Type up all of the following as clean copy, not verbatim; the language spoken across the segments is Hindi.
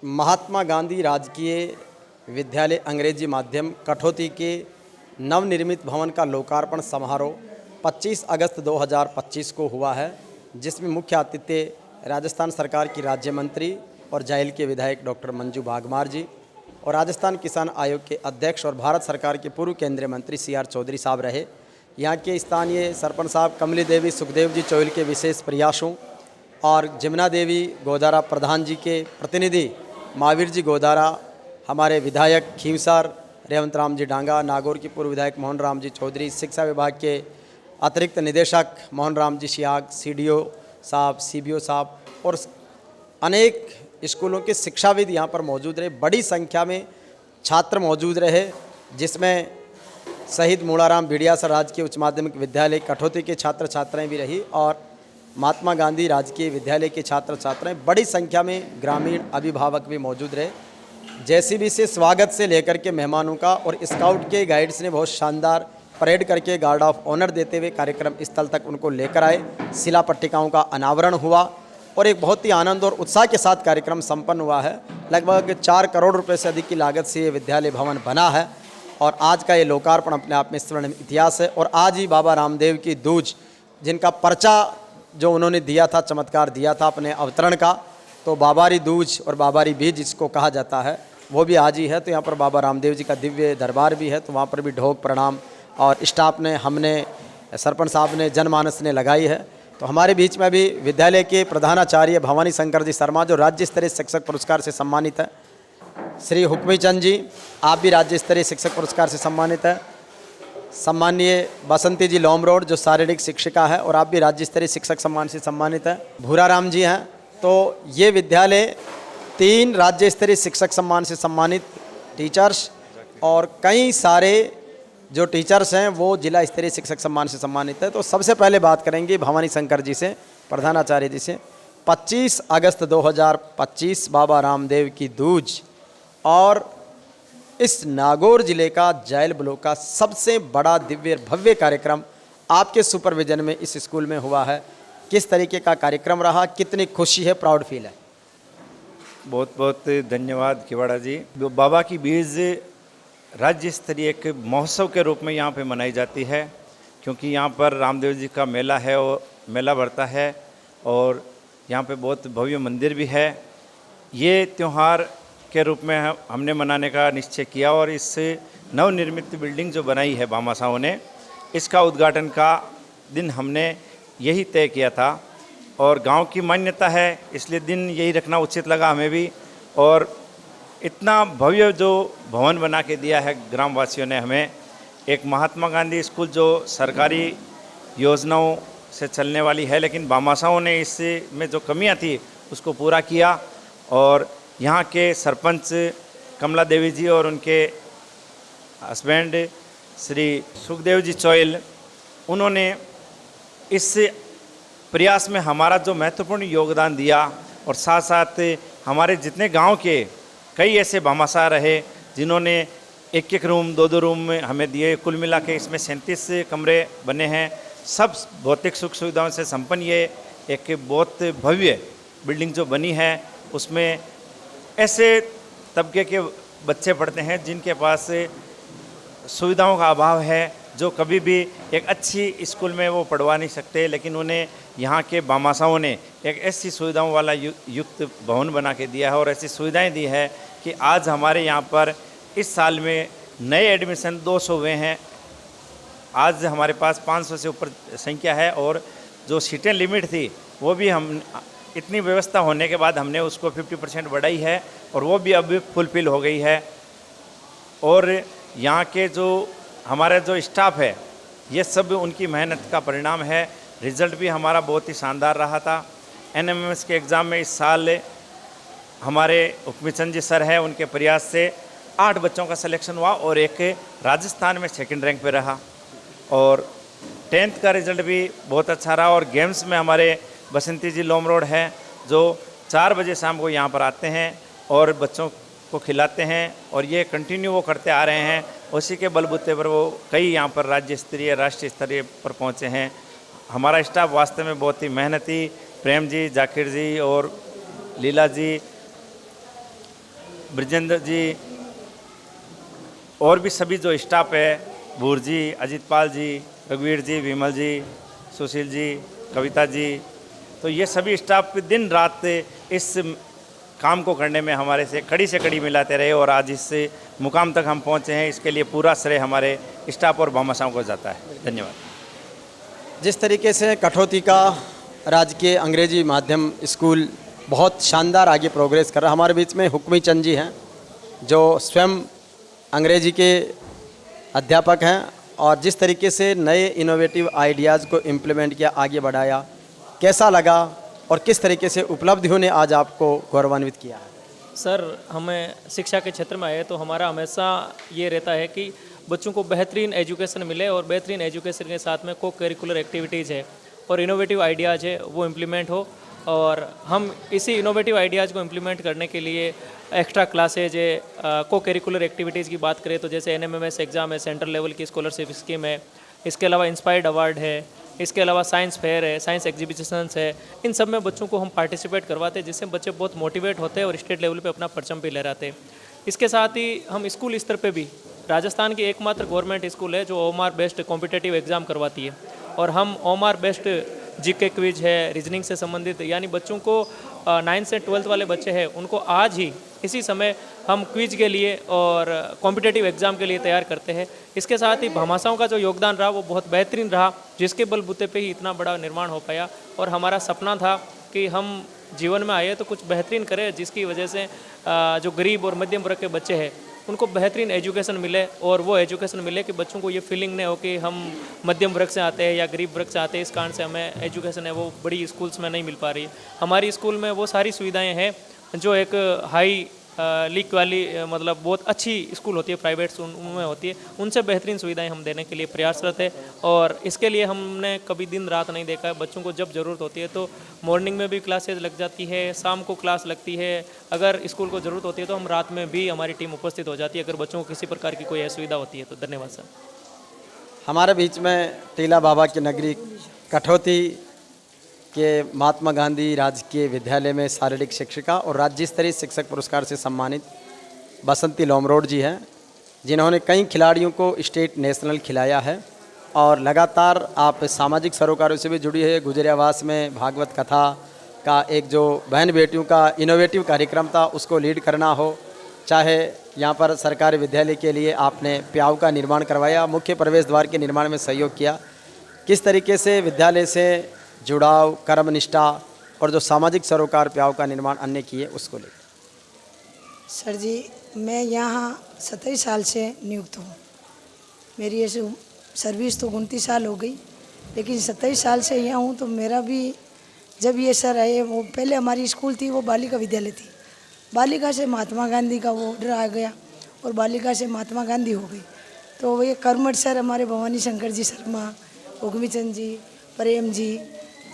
महात्मा गांधी राजकीय विद्यालय अंग्रेजी माध्यम कठौती के नवनिर्मित भवन का लोकार्पण समारोह 25 अगस्त 2025 को हुआ है, जिसमें मुख्य अतिथि राजस्थान सरकार की राज्य मंत्री और जायल के विधायक डॉक्टर मंजू भागमार जी और राजस्थान किसान आयोग के अध्यक्ष और भारत सरकार के पूर्व केंद्रीय मंत्री CR चौधरी साहब रहे। यहाँ के स्थानीय सरपंच साहब कमली देवी सुखदेव जी चौयल के विशेष प्रयासों और जमुना देवी गोदारा प्रधान जी के प्रतिनिधि महावीर जी गोदारा, हमारे विधायक खींवसर रेवंत राम जी डांगा, नागौर के पूर्व विधायक मोहन राम जी चौधरी, शिक्षा विभाग के अतिरिक्त निदेशक मोहन राम जी सियाग, CDO साहब, CBO साहब और अनेक स्कूलों के शिक्षाविद यहाँ पर मौजूद रहे। बड़ी संख्या में छात्र मौजूद रहे, जिसमें शहीद मूड़ाराम भिड़िया सर राजकीय उच्च माध्यमिक विद्यालय कठौती के छात्र छात्राएँ भी रही और महात्मा गांधी राजकीय विद्यालय के छात्र छात्राएँ, बड़ी संख्या में ग्रामीण अभिभावक भी मौजूद रहे। JCB से स्वागत से लेकर के मेहमानों का और स्काउट के गाइड्स ने बहुत शानदार परेड करके गार्ड ऑफ ऑनर देते हुए कार्यक्रम स्थल तक उनको लेकर आए। शिला पट्टिकाओं का अनावरण हुआ और एक बहुत ही आनंद और उत्साह के साथ कार्यक्रम संपन्न हुआ है। लगभग 4 करोड़ रुपए से अधिक की लागत से ये विद्यालय भवन बना है और आज का ये लोकार्पण अपने आप में स्वर्णिम इतिहास है। और आज ही बाबा रामदेव की दूज, जिनका पर्चा जो उन्होंने दिया था, चमत्कार दिया था अपने अवतरण का, तो बाबारी दूज और बाबारी बीज जिसको कहा जाता है, वो भी आज ही है। तो यहाँ पर बाबा रामदेव जी का दिव्य दरबार भी है, तो वहाँ पर भी ढोक प्रणाम और स्टाफ ने, हमने, सरपंच साहब ने, जनमानस ने लगाई है। तो हमारे बीच में भी विद्यालय के प्रधानाचार्य भवानी शंकर जी शर्मा, जो राज्य स्तरीय शिक्षक पुरस्कार से सम्मानित है, श्री हुक्मी चंद जी, आप भी राज्य स्तरीय शिक्षक पुरस्कार से सम्मानित है, सम्मानीय बसंती जी लोम रोड, जो शारीरिक शिक्षिका है और आप भी राज्य स्तरीय शिक्षक सम्मान से सम्मानित है, भूरा राम जी हैं। तो ये विद्यालय 3 राज्य स्तरीय शिक्षक सम्मान से सम्मानित टीचर्स और कई सारे जो टीचर्स हैं वो जिला स्तरीय शिक्षक सम्मान से सम्मानित है। तो सबसे पहले बात करेंगे भवानी शंकर जी से, प्रधानाचार्य जी से। 25 अगस्त 2025 बाबा रामदेव की दूज और इस नागौर जिले का जायल ब्लॉक का सबसे बड़ा दिव्य भव्य कार्यक्रम आपके सुपरविजन में इस स्कूल में हुआ है। किस तरीके का कार्यक्रम रहा, कितनी खुशी है, प्राउड फील है? बहुत बहुत धन्यवाद किवाड़ा जी। बाबा की बीज राज्य स्तरीय एक महोत्सव के रूप में यहाँ पे मनाई जाती है, क्योंकि यहाँ पर रामदेव जी का मेला है और मेला बढ़ता है और यहाँ पे बहुत भव्य मंदिर भी है। ये त्यौहार के रूप में हमने मनाने का निश्चय किया और इस नवनिर्मित बिल्डिंग जो बनाई है भामाशाहों ने, इसका उद्घाटन का दिन हमने यही तय किया था और गांव की मान्यता है, इसलिए दिन यही रखना उचित लगा हमें भी। और इतना भव्य जो भवन बना के दिया है ग्रामवासियों ने हमें, एक महात्मा गांधी स्कूल जो सरकारी योजनाओं से चलने वाली है, लेकिन भामाशाहों ने इसमें जो कमियां थी उसको पूरा किया। और यहाँ के सरपंच कमला देवी जी और उनके हस्बैंड श्री सुखदेव जी चौयल, उन्होंने इस प्रयास में हमारा जो महत्वपूर्ण योगदान दिया और साथ साथ हमारे जितने गांव के कई ऐसे भामाशाह रहे जिन्होंने 1-1 रूम 2-2 रूम हमें दिए। कुल मिला के इसमें 37 कमरे बने हैं, सब भौतिक सुख सुविधाओं से संपन्न। ये एक बहुत भव्य बिल्डिंग जो बनी है, उसमें ऐसे तबके के बच्चे पढ़ते हैं जिनके पास सुविधाओं का अभाव है, जो कभी भी एक अच्छी स्कूल में वो पढ़वा नहीं सकते, लेकिन उन्हें यहाँ के भामाशाहों ने एक ऐसी सुविधाओं वाला युक्त भवन बना के दिया है और ऐसी सुविधाएं दी है कि आज हमारे यहाँ पर इस साल में नए एडमिशन 200 हुए हैं। आज हमारे पास 500 से ऊपर संख्या है और जो सीटें लिमिट थी वो भी हम इतनी व्यवस्था होने के बाद हमने उसको 50% बढ़ाई है और वो भी अब फुलफिल हो गई है। और यहाँ के जो हमारा जो स्टाफ है, ये सब उनकी मेहनत का परिणाम है। रिज़ल्ट भी हमारा बहुत ही शानदार रहा था। NMMS के एग्ज़ाम में इस साल हमारे हुक्मीचंद जी सर हैं, उनके प्रयास से 8 बच्चों का सिलेक्शन हुआ और एक राजस्थान में 2nd रैंक पे रहा। और 10th का रिज़ल्ट भी बहुत अच्छा रहा। और गेम्स में हमारे बसंती जी लोम रोड है, जो 4 बजे शाम को यहाँ पर आते हैं और बच्चों को खिलाते हैं और ये कंटिन्यू वो करते आ रहे हैं। उसी के बलबूते पर वो कई यहाँ पर राज्य स्तरीय, राष्ट्रीय स्तरीय पर पहुँचे हैं। हमारा स्टाफ वास्तव में बहुत ही मेहनती, प्रेम जी, जाकिर जी और लीला जी, ब्रजेंद्र जी और भी सभी जो स्टाफ है, भूर जी, अजीत पाल जी, रघुवीर जी, विमल जी, सुशील जी, कविता जी, तो ये सभी स्टाफ दिन रात इस काम को करने में हमारे से कड़ी मिलाते रहे और आज इस मुकाम तक हम पहुँचे हैं। इसके लिए पूरा श्रेय हमारे स्टाफ और भामाशाहों को जाता है। धन्यवाद। जिस तरीके से कठौती का राजकीय अंग्रेजी माध्यम स्कूल बहुत शानदार आगे प्रोग्रेस कर रहा है। हमारे बीच में हुक्मी चंद जी हैं जो स्वयं अंग्रेजी के अध्यापक हैं और जिस तरीके से नए इनोवेटिव आइडियाज़ को इम्प्लीमेंट किया, आगे बढ़ाया, कैसा लगा और किस तरीके से उपलब्धियों ने आज आपको गौरवान्वित किया है? सर, हमें शिक्षा के क्षेत्र में आए तो हमारा हमेशा ये रहता है कि बच्चों को बेहतरीन एजुकेशन मिले और बेहतरीन एजुकेशन के साथ में को करिकुलर एक्टिविटीज़ है और इनोवेटिव आइडियाज़ है वो इम्प्लीमेंट हो। और हम इसी इनोवेटिव आइडियाज़ को इम्प्लीमेंट करने के लिए एक्स्ट्रा क्लासेज है, को करिकुलर एक्टिविटीज़ की बात करें तो जैसे NMMS एग्ज़ाम है, सेंट्रल लेवल की स्कॉलरशिप स्कीम है, इसके अलावा इंस्पायर्ड अवार्ड है, इसके अलावा साइंस फेयर है, साइंस एग्जीबिशंस है, इन सब में बच्चों को हम पार्टिसिपेट करवाते हैं जिससे बच्चे बहुत मोटिवेट होते हैं और स्टेट लेवल पे अपना परचम भी लहराते हैं। इसके साथ ही हम स्कूल स्तर पे भी राजस्थान की एकमात्र गवर्नमेंट स्कूल है जो OMR बेस्ड कॉम्पिटिटिव एग्ज़ाम करवाती है और हम OMR बेस्ड GK क्विज है, रीजनिंग से संबंधित, यानी बच्चों को 9th से 12th वाले बच्चे हैं उनको आज ही इसी समय हम क्विज के लिए और कॉम्पिटिटिव एग्ज़ाम के लिए तैयार करते हैं। इसके साथ ही भामाशाहों का जो योगदान रहा वो बहुत बेहतरीन रहा, जिसके बलबूते पे ही इतना बड़ा निर्माण हो पाया। और हमारा सपना था कि हम जीवन में आए तो कुछ बेहतरीन करें जिसकी वजह से जो गरीब और मध्यम वर्ग के बच्चे हैं उनको बेहतरीन एजुकेशन मिले और वो एजुकेशन मिले कि बच्चों को ये फीलिंग नहीं हो कि हम मध्यम वर्ग से आते हैं या गरीब वर्ग से आते हैं, इस कारण से हमें एजुकेशन है वो बड़ी स्कूल्स में नहीं मिल पा रही है। हमारी स्कूल में वो सारी सुविधाएं हैं जो एक हाई लीक वाली मतलब बहुत अच्छी स्कूल होती है, प्राइवेट उनमें होती है, उनसे बेहतरीन सुविधाएं हम देने के लिए प्रयासरत है। और इसके लिए हमने कभी दिन रात नहीं देखा है। बच्चों को जब ज़रूरत होती है तो मॉर्निंग में भी क्लासेज लग जाती है, शाम को क्लास लगती है, अगर स्कूल को ज़रूरत होती है तो हम रात में भी हमारी टीम उपस्थित हो जाती है अगर बच्चों को किसी प्रकार की कोई असुविधा होती है तो। धन्यवाद सर। हमारे बीच में टीला बाबा की नगरी कठौती के महात्मा गांधी राजकीय विद्यालय में शारीरिक शिक्षिका और राज्य स्तरीय शिक्षक पुरस्कार से सम्मानित बसंती लोमरोड जी हैं, जिन्होंने कई खिलाड़ियों को स्टेट नेशनल खिलाया है और लगातार आप सामाजिक सरोकारों से भी जुड़ी है। गुजरियावास में भागवत कथा का एक जो बहन बेटियों का इनोवेटिव कार्यक्रम था उसको लीड करना हो, चाहे यहाँ पर सरकारी विद्यालय के लिए आपने प्याऊ का निर्माण करवाया, मुख्य प्रवेश द्वार के निर्माण में सहयोग किया, किस तरीके से विद्यालय से जुड़ाव, कर्मनिष्ठा और जो सामाजिक सरोकार प्याऊ का निर्माण अन्य किए उसको ले। सर जी, मैं यहाँ 27 साल से नियुक्त हूँ। मेरी ऐसे सर्विस तो 29 साल हो गई, लेकिन 27 साल से यहाँ हूँ। तो मेरा भी जब ये सर आए, वो पहले हमारी स्कूल थी वो बालिका विद्यालय थी, बालिका से महात्मा गांधी का वो ऑर्डर आ गया और बालिका से महात्मा गांधी हो गई। तो ये कर्मठ सर हमारे भवानी शंकर जी शर्मा, हुक्मी चंद जी, प्रेम जी,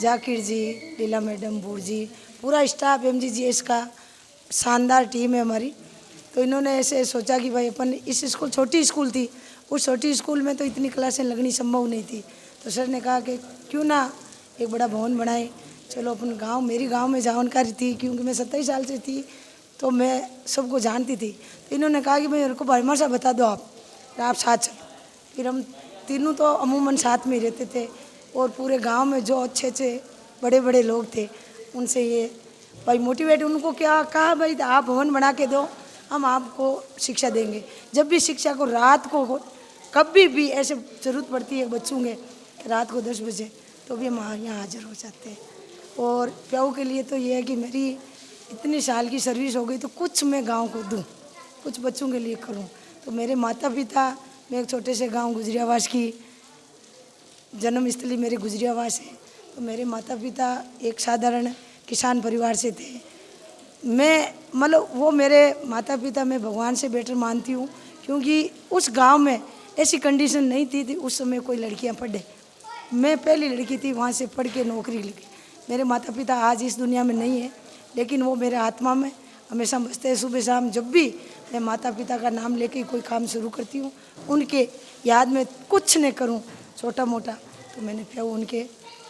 जाकिर जी, लीला मैडम, भूर जी, पूरा स्टाफ MGGS का शानदार टीम है हमारी। तो इन्होंने ऐसे सोचा कि भाई अपन इस स्कूल, छोटी स्कूल थी, उस छोटी स्कूल में तो इतनी क्लासें लगनी संभव नहीं थी। तो सर ने कहा कि क्यों ना एक बड़ा भवन बनाए, चलो अपन गांव, मेरी गांव में जानकारी थी क्योंकि मैं 27 साल से थी तो मैं सबको जानती थी। तो इन्होंने कहा कि भाई मेरे को भाईमाशा बता दो आप साथ चलो। फिर हम तीनों तो अमूमन साथ में रहते थे और पूरे गांव में जो अच्छे अच्छे बड़े बड़े लोग थे उनसे ये भाई मोटिवेट, उनको क्या कहा भाई आप भवन बना के दो, हम आपको शिक्षा देंगे। जब भी शिक्षा को रात को कभी भी ऐसे ज़रूरत पड़ती है बच्चों के रात को 10 बजे तो भी हम यहाँ हाजिर हो जाते हैं। और प्याऊ के लिए तो ये है कि मेरी इतनी साल की सर्विस हो गई तो कुछ मैं गांव को दूं, कुछ बच्चों के लिए करूं। तो मेरे माता पिता, मैं एक छोटे से गांव गुजरियावास की जन्मस्थली मेरे गुजरियावास है। तो मेरे माता पिता एक साधारण किसान परिवार से थे। मैं मतलब वो मेरे माता पिता मैं भगवान से बेटर मानती हूँ क्योंकि उस गांव में ऐसी कंडीशन नहीं थी उस समय कोई लड़कियां पढ़े। मैं पहली लड़की थी वहाँ से पढ़ के नौकरी लगी। मेरे माता पिता आज इस दुनिया में नहीं है, लेकिन वो मेरे आत्मा में हमेशा बसते हैं। सुबह शाम जब भी मैं माता पिता का नाम लेके कोई काम शुरू करती हूँ, उनके याद में कुछ नहीं करूँ छोटा मोटा, तो मैंने प्याऊ उनके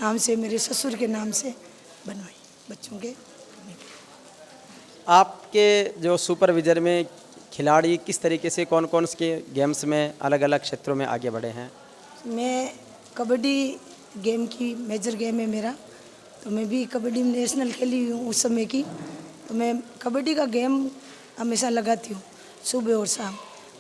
नाम से, मेरे ससुर के नाम से बनवाई बच्चों के। आप आपके जो सुपरविजन में खिलाड़ी किस तरीके से कौन कौन के गेम्स में अलग अलग क्षेत्रों में आगे बढ़े हैं? मैं कबड्डी गेम की मेजर गेम है मेरा, तो मैं भी कबड्डी नेशनल खेली हुई हूँ उस समय की। तो मैं कबड्डी का गेम हमेशा लगाती हूँ सुबह और शाम।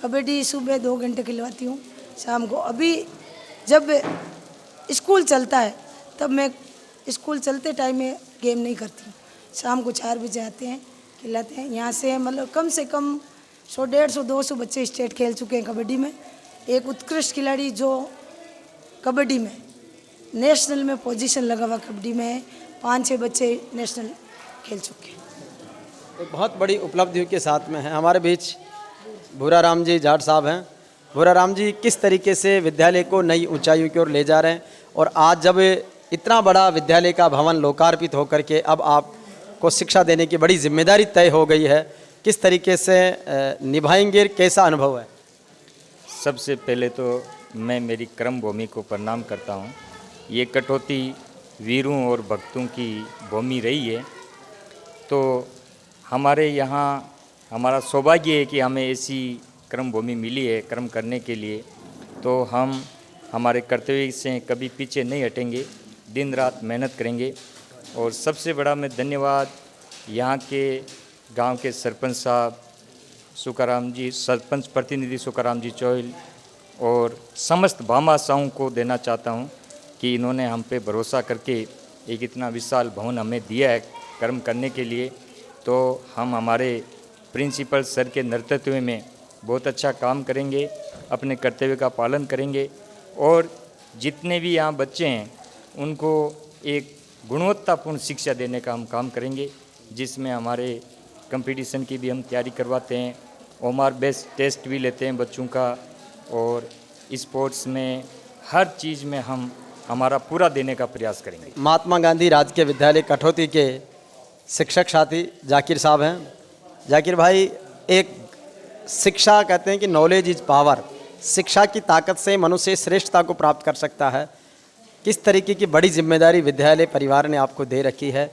कबड्डी सुबह 2 घंटे खिलवाती हूँ, शाम को। अभी जब स्कूल चलता है तब मैं स्कूल चलते टाइम में गेम नहीं करती हूँ। शाम को 4 बजे आते हैं, खिलाते हैं। यहाँ से मतलब कम से कम 100, 150, 200 बच्चे स्टेट खेल चुके हैं कबड्डी में। एक उत्कृष्ट खिलाड़ी जो कबड्डी में नेशनल में पोजीशन लगा हुआ कबड्डी में है, 5-6 बच्चे नेशनल खेल चुके हैं। एक बहुत बड़ी उपलब्धियों के साथ में है हमारे बीच भूरा राम जी जाट साहब हैं। भूरा राम जी, किस तरीके से विद्यालय को नई ऊंचाइयों की ओर ले जा रहे हैं, और आज जब इतना बड़ा विद्यालय का भवन लोकार्पित होकर के अब आपको शिक्षा देने की बड़ी जिम्मेदारी तय हो गई है, किस तरीके से निभाएंगे, कैसा अनुभव है? सबसे पहले तो मैं मेरी कर्म भूमि को प्रणाम करता हूँ। ये कटौती वीरों और भक्तों की भूमि रही है, तो हमारे यहाँ हमारा सौभाग्य है कि हमें ऐसी कर्म भूमि मिली है कर्म करने के लिए। तो हम हमारे कर्तव्य से कभी पीछे नहीं हटेंगे, दिन रात मेहनत करेंगे। और सबसे बड़ा मैं धन्यवाद यहाँ के गांव के सरपंच साहब सुकाराम जी, सरपंच प्रतिनिधि सुकाराम जी चौहिल और समस्त भामाशाहों को देना चाहता हूँ कि इन्होंने हम पे भरोसा करके एक इतना विशाल भवन हमें दिया है कर्म करने के लिए। तो हम हमारे प्रिंसिपल सर के नेतृत्व में बहुत अच्छा काम करेंगे, अपने कर्तव्य का पालन करेंगे और जितने भी यहाँ बच्चे हैं उनको एक गुणवत्तापूर्ण शिक्षा देने का हम काम करेंगे, जिसमें हमारे कंपटीशन की भी हम तैयारी करवाते हैं, ओमार बेस्ड टेस्ट भी लेते हैं बच्चों का, और स्पोर्ट्स में हर चीज़ में हम हमारा पूरा देने का प्रयास करेंगे। महात्मा गांधी राजकीय विद्यालय कठौती के शिक्षक साथी जाकिर साहब हैं। जाकिर भाई, एक शिक्षा कहते हैं कि नॉलेज इज पावर, शिक्षा की ताकत से मनुष्य श्रेष्ठता को प्राप्त कर सकता है। किस तरीके की बड़ी जिम्मेदारी विद्यालय परिवार ने आपको दे रखी है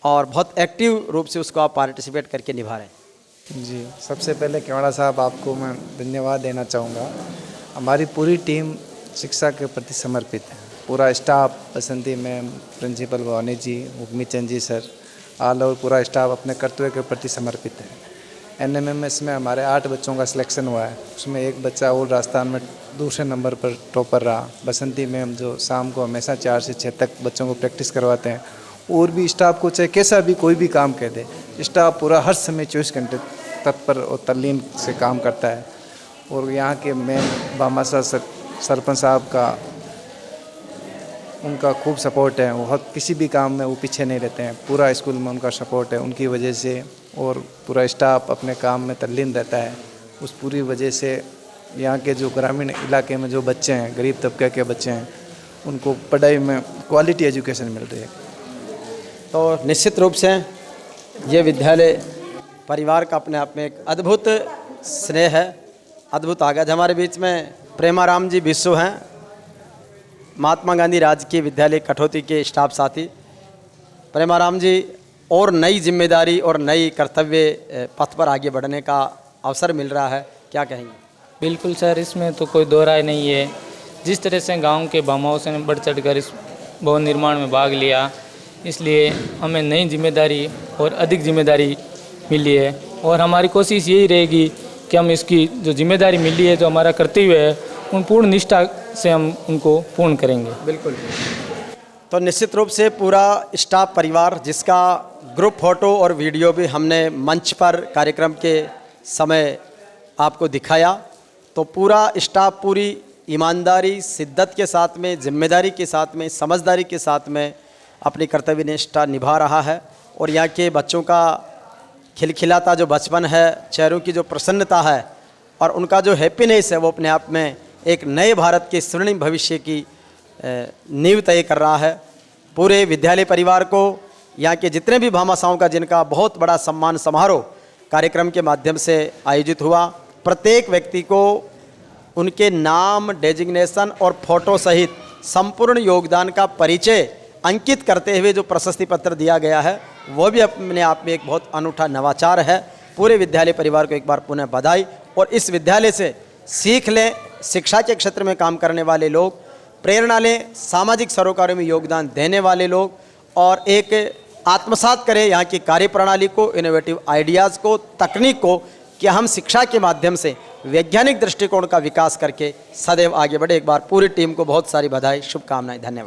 और बहुत एक्टिव रूप से उसको आप पार्टिसिपेट करके निभा रहे हैं? जी, सबसे पहले केवड़ा साहब आपको मैं धन्यवाद देना चाहूँगा। हमारी पूरी टीम शिक्षा के प्रति समर्पित है। पूरा स्टाफ, बसंती मैम, प्रिंसिपल भवानी जी, Hukmi Chand ji sir, all over पूरा स्टाफ अपने कर्तव्य के प्रति समर्पित है। NMMS में हमारे 8 बच्चों का सिलेक्शन हुआ है, उसमें एक बच्चा और राजस्थान में दूसरे नंबर पर टॉपर रहा। बसंती मैम जो शाम को हमेशा 4 से 6 तक बच्चों को प्रैक्टिस करवाते हैं। और भी स्टाफ को चाहे कैसा भी कोई भी काम कह दे, स्टाफ पूरा हर समय 24 घंटे तत्पर और तल्लीन से काम करता है। और यहाँ के मेन भामाशाह सरपंच साहब का उनका खूब सपोर्ट है। वो किसी भी काम में वो पीछे नहीं रहते हैं, पूरा स्कूल में उनका सपोर्ट है। उनकी वजह से और पूरा स्टाफ अपने काम में तल्लीन रहता है। उस पूरी वजह से यहाँ के जो ग्रामीण इलाके में जो बच्चे हैं, गरीब तबके के बच्चे हैं, उनको पढ़ाई में क्वालिटी एजुकेशन मिल रही है। तो निश्चित रूप से ये विद्यालय परिवार का अपने आप में एक अद्भुत स्नेह है, अद्भुत आगाज। हमारे बीच में प्रेमाराम जी बिस्सू हैं, महात्मा गांधी राजकीय विद्यालय कठौती के स्टाफ साथी। प्रेमाराम जी, और नई जिम्मेदारी और नई कर्तव्य पथ पर आगे बढ़ने का अवसर मिल रहा है, क्या कहेंगे? बिल्कुल सर, इसमें तो कोई दो राय नहीं है। जिस तरह से गांव के भामाओं से बढ़ चढ़कर इस भवन निर्माण में भाग लिया, इसलिए हमें नई जिम्मेदारी और अधिक जिम्मेदारी मिली है। और हमारी कोशिश यही रहेगी कि हम इसकी जो जिम्मेदारी मिली है, जो हमारा कर्तव्य है, उन पूर्ण निष्ठा से हम उनको पूर्ण करेंगे। बिल्कुल। तो निश्चित रूप से पूरा स्टाफ परिवार, जिसका ग्रुप फोटो और वीडियो भी हमने मंच पर कार्यक्रम के समय आपको दिखाया, तो पूरा स्टाफ पूरी ईमानदारी, शिद्दत के साथ में, जिम्मेदारी के साथ में, समझदारी के साथ में अपनी कर्तव्य निष्ठा निभा रहा है। और यहाँ के बच्चों का खिलखिलाता जो बचपन है, चेहरों की जो प्रसन्नता है और उनका जो हैप्पीनेस है, वो अपने आप में एक नए भारत के स्वर्णिम भविष्य की नींव तय कर रहा है। पूरे विद्यालय परिवार को, यहाँ के जितने भी भामाशाहों का, जिनका बहुत बड़ा सम्मान समारोह कार्यक्रम के माध्यम से आयोजित हुआ, प्रत्येक व्यक्ति को उनके नाम, डेजिग्नेशन और फोटो सहित संपूर्ण योगदान का परिचय अंकित करते हुए जो प्रशस्ति पत्र दिया गया है, वो भी अपने आप में एक बहुत अनूठा नवाचार है। पूरे विद्यालय परिवार को एक बार पुनः बधाई। और इस विद्यालय से सीख लें, शिक्षा के क्षेत्र में काम करने वाले लोग, प्रेरणा लें, सामाजिक सरोकारों में योगदान देने वाले लोग, और एक आत्मसात करें यहाँ की कार्यप्रणाली को, इनोवेटिव आइडियाज़ को, तकनीक को, कि हम शिक्षा के माध्यम से वैज्ञानिक दृष्टिकोण का विकास करके सदैव आगे बढ़े। एक बार पूरी टीम को बहुत सारी बधाई, शुभकामनाएं, धन्यवाद।